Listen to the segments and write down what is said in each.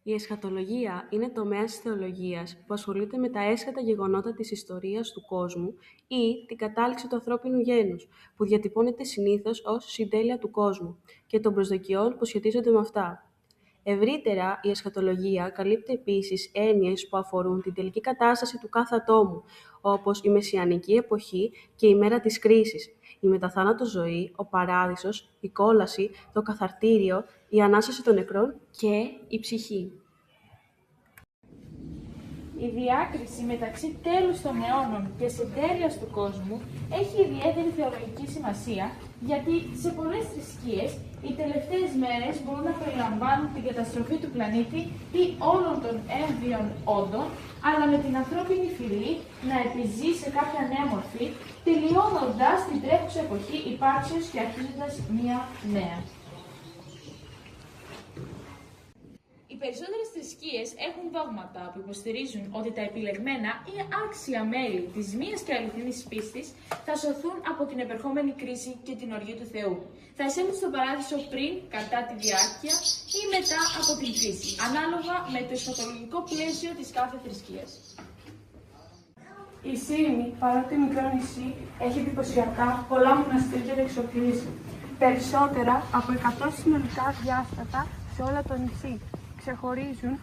Η εσχατολογία είναι τομέας της θεολογίας που ασχολείται με τα έσχατα γεγονότα της ιστορίας του κόσμου ή την κατάληξη του ανθρώπινου γένους, που διατυπώνεται συνήθως ως συντέλεια του κόσμου και των προσδοκιών που σχετίζονται με αυτά. Ευρύτερα, η εσχατολογία καλύπτει επίσης έννοιες που αφορούν την τελική κατάσταση του κάθε ατόμου, όπως η μεσιανική εποχή και η μέρα της κρίσης, η μεταθάνατο ζωή, ο παράδεισος, η κόλαση, το καθαρτήριο, η ανάσταση των νεκρών και η ψυχή. Η διάκριση μεταξύ τέλους των αιώνων και συντέλειας του κόσμου έχει ιδιαίτερη θεολογική σημασία, γιατί σε πολλές θρησκείες οι τελευταίες μέρες μπορούν να περιλαμβάνουν την καταστροφή του πλανήτη ή όλων των έμβιων όντων, αλλά με την ανθρώπινη φυλή να επιζεί σε κάποια νέα μορφή, τελειώνοντας την τρέχουσα εποχή υπάρξεως και αρχίζοντας μία νέα. Οι περισσότερες θρησκείες έχουν δόγματα που υποστηρίζουν ότι τα επιλεγμένα ή άξια μέλη της μίας και αληθινής πίστης θα σωθούν από την επερχόμενη κρίση και την οργή του Θεού. Θα εισέλθουν στον παράδεισο πριν, κατά τη διάρκεια ή μετά από την κρίση, ανάλογα με το εσχατολογικό πλαίσιο της κάθε θρησκείας. Η Σύρινη, παρότι μικρό νησί, έχει εντυπωσιακά πολλά μοναστήρια και εξοπλίσει. Περισσότερα από 100 συνολικά διάστατα σε όλα το νησί. Ξεχωρίζουν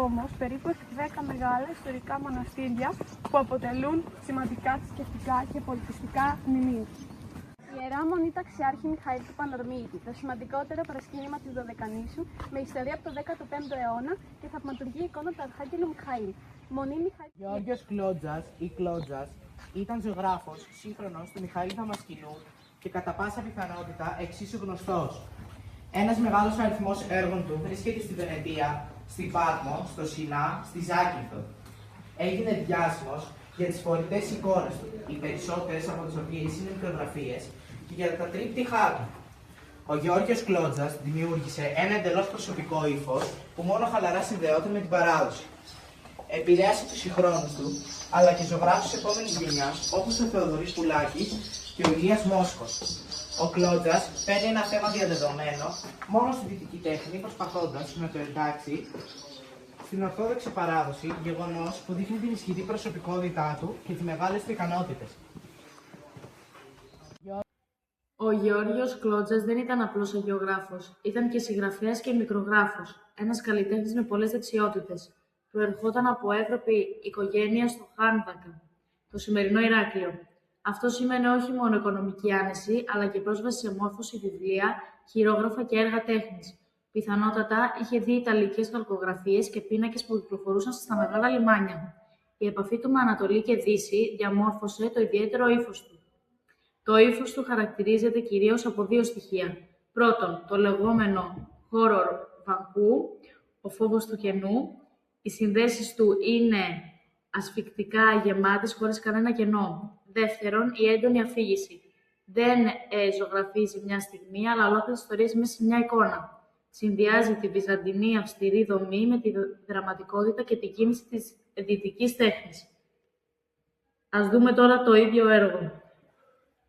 όμως περίπου 10 μεγάλα ιστορικά μοναστήρια που αποτελούν σημαντικά θρησκευτικά και πολιτιστικά μνημεία. Η Ιερά Μονή Ταξιάρχη Μιχαήλ του Πανορμήτη, το σημαντικότερο παρασκήνημα της Δωδεκανήσου, με ιστορία από το 15ο αιώνα και θαυματουργή εικόνα του Αρχάγγελου Μιχαήλ. Μονή Μιχαήλ. Γεώργιος Κλότζας ή Κλότζας ήταν ζωγράφος σύγχρονος του Μιχαήλ Δαμασκηνού και κατά πάσα πιθανότητα εξίσου γνωστός. Ένας μεγάλος αριθμός έργων του βρίσκεται στη Βενετία, στην Πάτμο, στο Σινά, στη Ζάκυνθο. Έγινε διάσημος για τις φορητές εικόνες του, οι περισσότερες από τις οποίες είναι μικρογραφίες, και για τα τρίπτυχά του. Ο Γεώργιος Κλότζας δημιούργησε ένα εντελώς προσωπικό ύφος που μόνο χαλαρά συνδεόταν με την παράδοση. Επηρέασε τους συγχρόνους του, αλλά και ζωγράφους της επόμενης γενιάς, όπως ο Θεοδωρής Πουλάκης και ο Ηλίας Μόσχος. Ο Κλότζας παίρνει ένα θέμα διαδεδομένο μόνο στη δυτική τέχνη, προσπαθώντας να το εντάξει στην ορθόδοξη παράδοση, γεγονός που δείχνει την ισχυρή προσωπικότητά του και τις μεγάλες του ικανότητες. Ο Γεώργιος Κλότζας δεν ήταν απλός αγιογράφος, ήταν και συγγραφέας και μικρογράφος, ένας καλλιτέχνης με πολλές δεξιότητες. Προερχόταν από εύρωπη οικογένεια στο Χάνδακα, το σημερινό Ηράκλειο. Αυτό σημαίνει όχι μόνο οικονομική άνεση, αλλά και πρόσβαση σε μόρφωση, βιβλία, χειρόγραφα και έργα τέχνης. Πιθανότατα είχε δει ιταλικές χαλκογραφίες και πίνακες που κυκλοφορούσαν στα μεγάλα λιμάνια. Η επαφή του με Ανατολή και Δύση διαμόρφωσε το ιδιαίτερο ύφος του. Το ύφος του χαρακτηρίζεται κυρίως από δύο στοιχεία. Πρώτον, το λεγόμενο horror βανκού, ο φόβος του κενού. Οι συνδέσεις του είναι ασφυκτικά γεμάτες χωρίς κανένα κενό. Δεύτερον, η έντονη αφήγηση. Δεν ζωγραφίζει μια στιγμή, αλλά ολόκληρες ιστορίες μέσα σε μια εικόνα. Συνδυάζει τη βυζαντινή αυστηρή δομή με τη δραματικότητα και την κίνηση της δυτικής τέχνης. Ας δούμε τώρα το ίδιο έργο.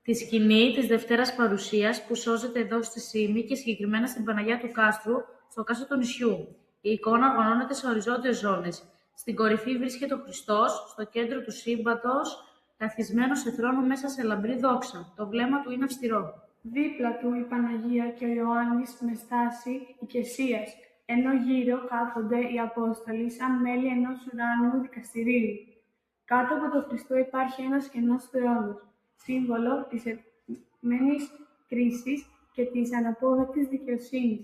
Τη σκηνή της Δευτέρας Παρουσίας που σώζεται εδώ στη Σύμη και συγκεκριμένα στην Παναγιά του Κάστρου, στο κάστρο του νησιού. Η εικόνα οργανώνεται σε οριζόντιες ζώνες. Στην κορυφή βρίσκεται ο Χριστός, στο κέντρο του σύμπαντος, καθισμένος σε θρόνο μέσα σε λαμπρή δόξα. Το βλέμμα του είναι αυστηρό. Δίπλα του η Παναγία και ο Ιωάννης με στάση οικεσίας, ενώ γύρω κάθονται οι Απόστολοι σαν μέλη ενός ουράνιου δικαστηρίου. Κάτω από τον Χριστό υπάρχει ένας κενός θρόνος, σύμβολο της επόμενης κρίσης και της αναπόδεκτης δικαιοσύνης.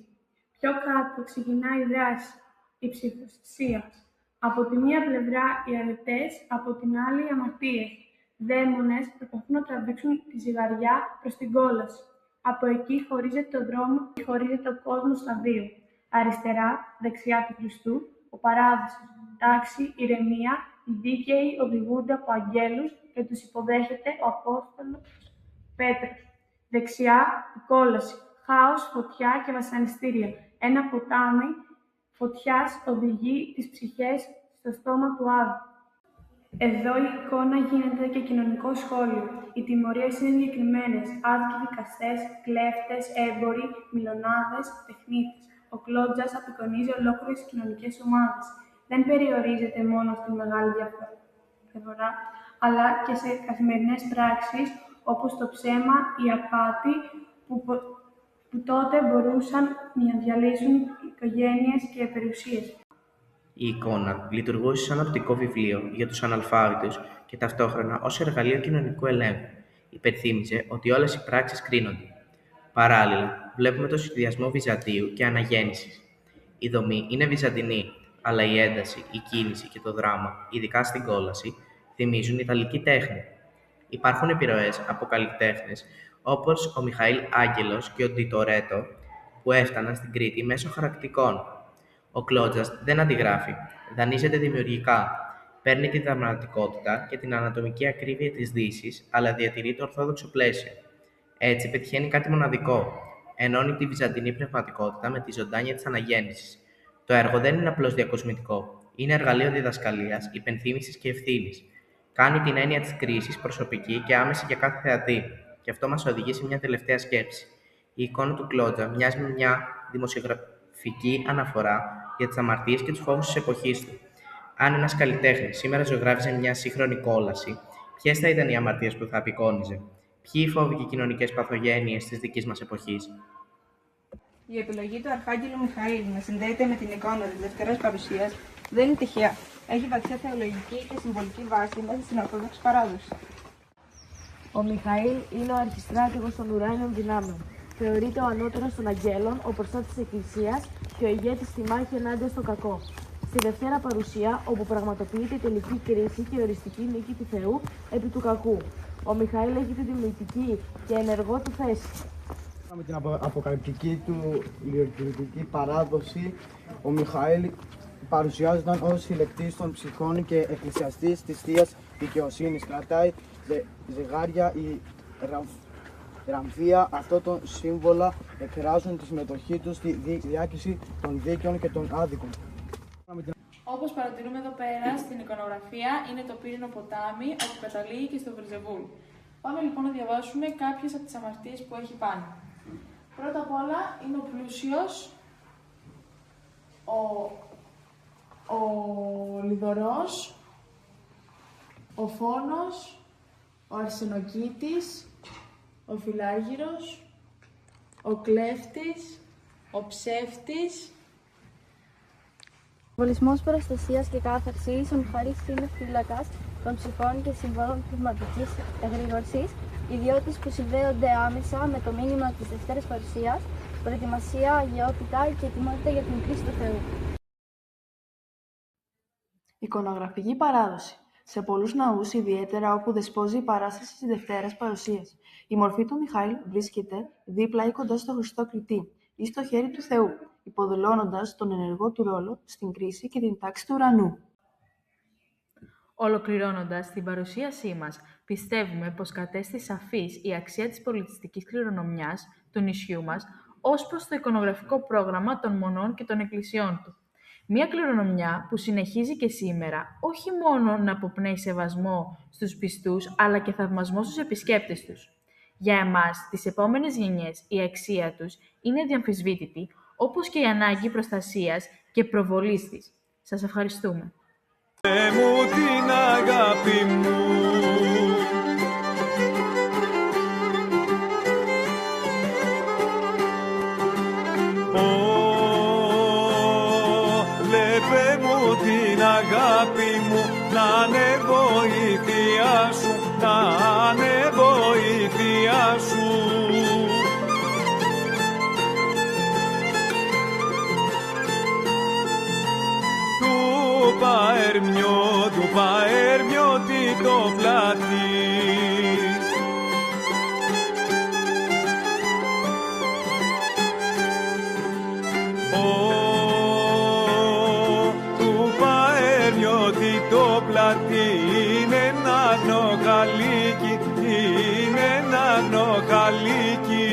Πιο κάτω ξεκινάει η δράση, η ψυχοστασία. Από τη μία πλευρά οι αρετές, από την άλλη οι αμαρτίες. Δαίμονες προσπαθούν να τραβήξουν τη ζυγαριά προς την κόλαση. Από εκεί χωρίζεται ο κόσμος στα δύο. Αριστερά, δεξιά του Χριστού, ο παράδεισος. Τάξη, ηρεμία, οι δίκαιοι οδηγούνται από αγγέλους και τους υποδέχεται ο Απόστολος Πέτρος. Δεξιά, η κόλαση. Χάος, φωτιά και βασανιστήρια. Ένα ποτάμι φωτιάς οδηγεί τις ψυχές στο στόμα του Άδη. Εδώ η εικόνα γίνεται και κοινωνικό σχόλιο. Οι τιμωρίες είναι συγκεκριμένες. Άδικοι δικαστές, κλέφτες, έμποροι, μιλονάδες, τεχνίτες. ο Κλότζας απεικονίζει ολόκληρες κοινωνικές ομάδες. Δεν περιορίζεται μόνο στη μεγάλη διαφορά, αλλά και σε καθημερινές πράξεις, όπως το ψέμα, η απάτη, που τότε μπορούσαν να διαλύσουν οικογένειες και περιουσίες. Η εικόνα λειτουργούσε σαν οπτικό βιβλίο για τους αναλφάβητους και ταυτόχρονα ως εργαλείο κοινωνικού ελέγχου. Υπενθύμιζε ότι όλες οι πράξεις κρίνονται. Παράλληλα, βλέπουμε το συνδυασμό Βυζαντίου και Αναγέννησης. Η δομή είναι βυζαντινή, αλλά η ένταση, η κίνηση και το δράμα, ειδικά στην κόλαση, θυμίζουν ιταλική τέχνη. Υπάρχουν επιρροές από καλλιτέχνες όπως ο Μιχαήλ Άγγελος και ο Ντιτορέτο, που έφταναν στην Κρήτη μέσω χαρακτικών. Ο Κλότζας δεν αντιγράφει, δανείζεται δημιουργικά. Παίρνει τη δραματικότητα και την ανατομική ακρίβεια της Δύσης, αλλά διατηρεί το ορθόδοξο πλαίσιο. Έτσι πετυχαίνει κάτι μοναδικό. Ενώνει τη βυζαντινή πνευματικότητα με τη ζωντάνια της Αναγέννησης. Το έργο δεν είναι απλώς διακοσμητικό. Είναι εργαλείο διδασκαλίας, υπενθύμησης και ευθύνης. Κάνει την έννοια της κρίσης προσωπική και άμεση για κάθε θεατή. Και αυτό μας οδηγεί σε μια τελευταία σκέψη. Η εικόνα του Κλότζα μοιάζει με μια δημοσιογραφική αναφορά για τις αμαρτίες και τους φόβους της εποχής του. Αν ένας καλλιτέχνης σήμερα ζωγράφιζε μια σύγχρονη κόλαση, ποιες θα ήταν οι αμαρτίες που θα απεικόνιζε? Ποιοι οι φόβοι και οι κοινωνικές παθογένειες της δικής μας εποχής? Η επιλογή του Αρχάγγελου Μιχαήλ να συνδέεται με την εικόνα της Δευτέρας Παρουσίας δεν είναι τυχαία. Έχει βαθιά θεολογική και συμβολική βάση μέσα στην Ορθόδοξη παράδοση. Ο Μιχαήλ είναι ο αρχιστράτηγος των ουράνιων δυνάμεων. Θεωρείται ο ανώτερος των αγγέλων, ο προστάτης της Εκκλησίας και ο ηγέτης στη μάχη ενάντια στο κακό. Στη Δευτέρα Παρουσία, όπου πραγματοποιείται η τελική κρίση και η οριστική νίκη του Θεού επί του κακού. Ο Μιχαήλ έχει την τιμητική και ενεργό του θέση. Με την αποκαλυπτική του λειτουργική παράδοση, ο Μιχαήλ παρουσιάζονταν ως συλλεκτής των ψυχών και εκκλησιαστής της Θείας Δικαιοσύνης. Κρατάει ζευγάρια η ραμφία. Αυτό το σύμβολα εκφράζουν τη συμμετοχή τους στη διάκριση των δίκαιων και των άδικων. Όπως παρατηρούμε εδώ πέρα στην εικονογραφία, είναι το πύρινο ποτάμι όπου καταλήγει και στο Βελζεβούλ. Πάμε λοιπόν να διαβάσουμε κάποιες από τις αμαρτίες που έχει πάνω. Πρώτα απ' όλα είναι ο πλούσιος, ο λιδωρός, ο φόνος, ο αρσενοκίτης, ο φιλάργυρος, ο κλέφτης, ο ψεύτης. Συμβολισμός προστασίας και κάθαρσης, ο Μιχαήλς είναι φύλακας των ψυχών και συμβόλων πνευματικής εγρήγορσης, ιδιότητες που συνδέονται άμεσα με το μήνυμα της Δευτέρας Παρουσίας, προετοιμασία, αγιότητα και ετοιμότητα για την κρίση του Θεού. Εικονογραφική παράδοση. Σε πολλούς ναούς, ιδιαίτερα όπου δεσπόζει η παράσταση της Δευτέρας Παρουσίας, η μορφή του Μιχαήλ βρίσκεται δίπλα ή κοντά στο Χριστό κλητή ή στο χέρι του Θεού, υποδηλώνοντας τον ενεργό του ρόλο στην κρίση και την τάξη του ουρανού. Ολοκληρώνοντας την παρουσίασή μας, πιστεύουμε πως κατέστη σαφής η αξία της πολιτιστικής κληρονομιάς του νησιού μας ως προς το εικονογραφικό πρόγραμμα των μονών και των εκκλησιών του. Μία κληρονομιά που συνεχίζει και σήμερα όχι μόνο να αποπνέει σεβασμό στους πιστούς, αλλά και θαυμασμό στους επισκέπτες τους. Για εμάς, τις επόμενες γενιές, η αξία τους είναι αδιαμφισβήτητη, όπως και η ανάγκη προστασίας και προβολής της. Σας ευχαριστούμε. Μου την αγάπη μου, λέπε μου την αγάπη μου, να είναι βοήθεια σου, να είναι βοήθεια σου. Του Παέρμιωτη το πλάτη, του Παέρμιωτη το πλάτη, είναι ένα νοχαλίκι, είναι ένα νοχαλίκι.